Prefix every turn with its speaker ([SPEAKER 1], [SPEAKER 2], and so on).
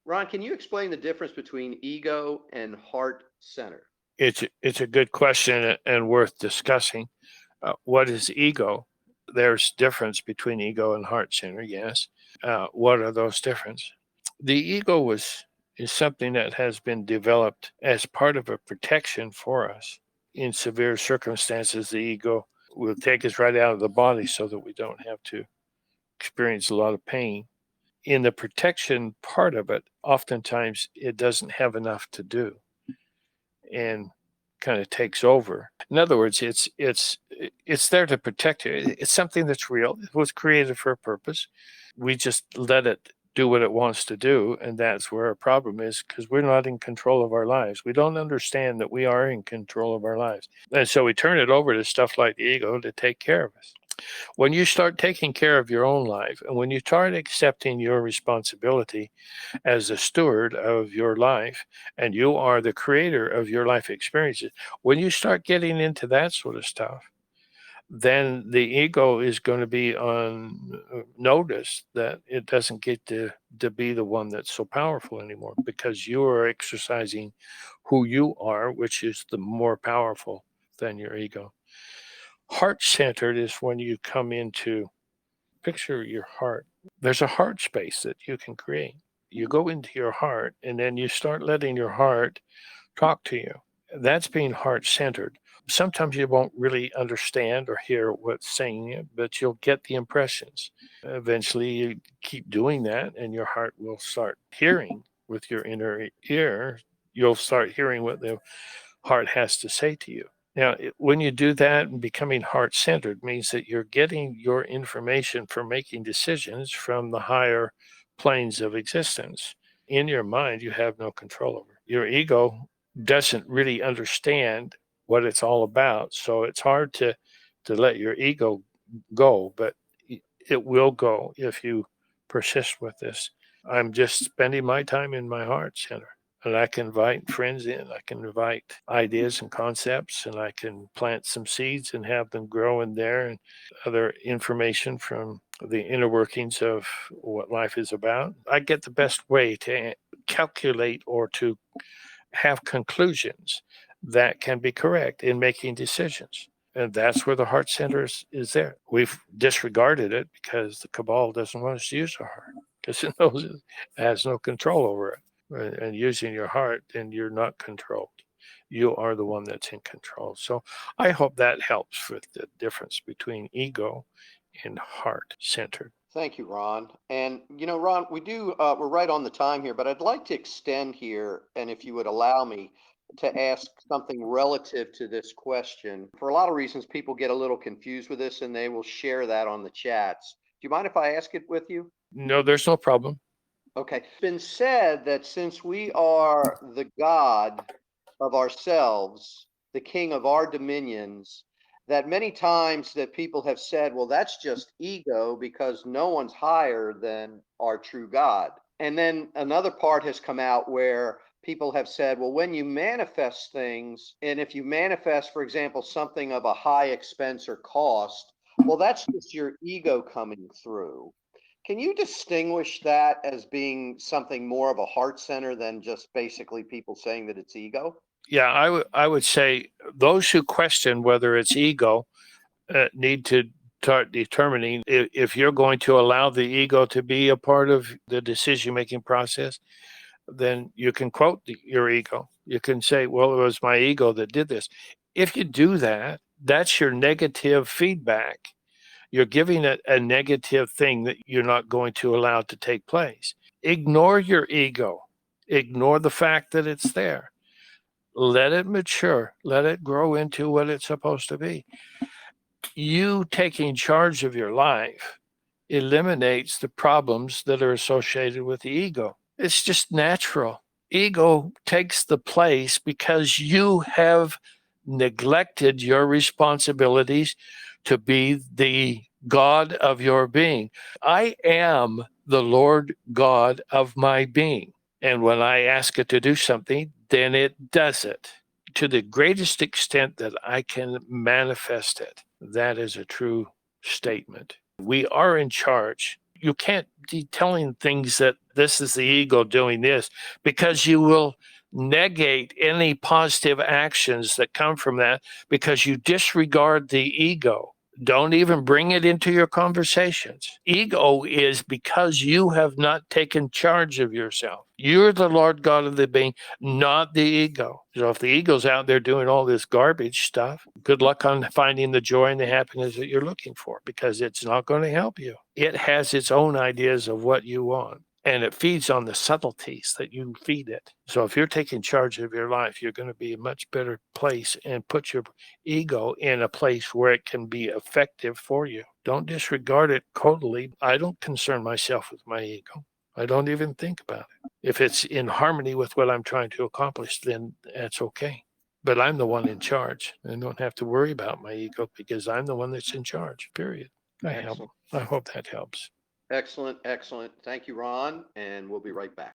[SPEAKER 1] Ron, can you explain the difference between ego and heart center?
[SPEAKER 2] It's a good question and worth discussing. What is ego? There's difference between ego and heart center. Yes. What are those differences? The ego is something that has been developed as part of a protection for us. In severe circumstances, the ego will take us right out of the body so that we don't have to experience a lot of pain. In the protection part of it, oftentimes it doesn't have enough to do and kind of takes over. In other words, it's there to protect you. It's something that's real. It was created for a purpose. We just let it do what it wants to do, and that's where our problem is because we're not in control of our lives. We don't understand that we are in control of our lives, and so we turn it over to stuff like the ego to take care of us. When you start taking care of your own life, and when you start accepting your responsibility as a steward of your life, and you are the creator of your life experiences, when you start getting into that sort of stuff, then the ego is going to be on notice that it doesn't get to be the one that's so powerful anymore because you are exercising who you are, which is the more powerful than your ego. Heart centered is when you come into picture your heart. There's a heart space that you can create. You go into your heart and then you start letting your heart talk to you. That's being heart centered. Sometimes you won't really understand or hear what's saying it, but you'll get the impressions. Eventually, you keep doing that, and your heart will start hearing with your inner ear. You'll start hearing what the heart has to say to you. Now, when you do that, and becoming heart centered means that you're getting your information for making decisions from the higher planes of existence. In your mind, you have no control over. Your ego doesn't really understand what it's all about. So it's hard to let your ego go, but it will go if you persist with this. I'm just spending my time in my heart center. And I can invite friends in. I can invite ideas and concepts, and I can plant some seeds and have them grow in there, and other information from the inner workings of what life is about. I get the best way to calculate or to have conclusions that can be correct in making decisions. And that's where the heart center is there. We've disregarded it because the cabal doesn't want us to use our heart because it knows it has no control over it. And using your heart, then you're not controlled. You are the one that's in control. So I hope that helps with the difference between ego and heart centered.
[SPEAKER 1] Thank you, Ron. And Ron, we're right on the time here, but I'd like to extend here, and if you would allow me to ask something relative to this question. For a lot of reasons, people get a little confused with this and they will share that on the chats. Do you mind if I ask it with you?
[SPEAKER 2] No, there's no problem.
[SPEAKER 1] Okay. It's been said that since we are the God of ourselves, the king of our dominions, that many times that people have said, well, that's just ego because no one's higher than our true God. And then another part has come out where people have said, well, when you manifest things, and if you manifest, for example, something of a high expense or cost, well, that's just your ego coming through. Can you distinguish that as being something more of a heart center than just basically people saying that it's ego?
[SPEAKER 2] Yeah, I would say those who question whether it's ego need to start determining if you're going to allow the ego to be a part of the decision making process. Then you can quote your ego. You can say, "Well, it was my ego that did this." If you do that, that's your negative feedback. You're giving it a negative thing that you're not going to allow to take place. Ignore your ego. Ignore the fact that it's there. Let it mature. Let it grow into what it's supposed to be. You taking charge of your life eliminates the problems that are associated with the ego. It's just natural. Ego takes the place because you have neglected your responsibilities to be the God of your being. I am the Lord God of my being. And when I ask it to do something, then it does it to the greatest extent that I can manifest it. That is a true statement. We are in charge. You can't be telling things that this is the ego doing this, because you will negate any positive actions that come from that because you disregard the ego. Don't even bring it into your conversations. Ego is because you have not taken charge of yourself. You're the Lord God of the being, not the ego. So if the ego's out there doing all this garbage stuff, good luck on finding the joy and the happiness that you're looking for, because it's not going to help you. It has its own ideas of what you want, and it feeds on the subtleties that you feed it. So if you're taking charge of your life, you're going to be a much better place and put your ego in a place where it can be effective for you. Don't disregard it totally. I don't concern myself with my ego. I don't even think about it. If it's in harmony with what I'm trying to accomplish, then that's okay. But I'm the one in charge. I don't have to worry about my ego because I'm the one that's in charge, period. I hope that helps.
[SPEAKER 1] Excellent. Thank you, Ron. And we'll be right back.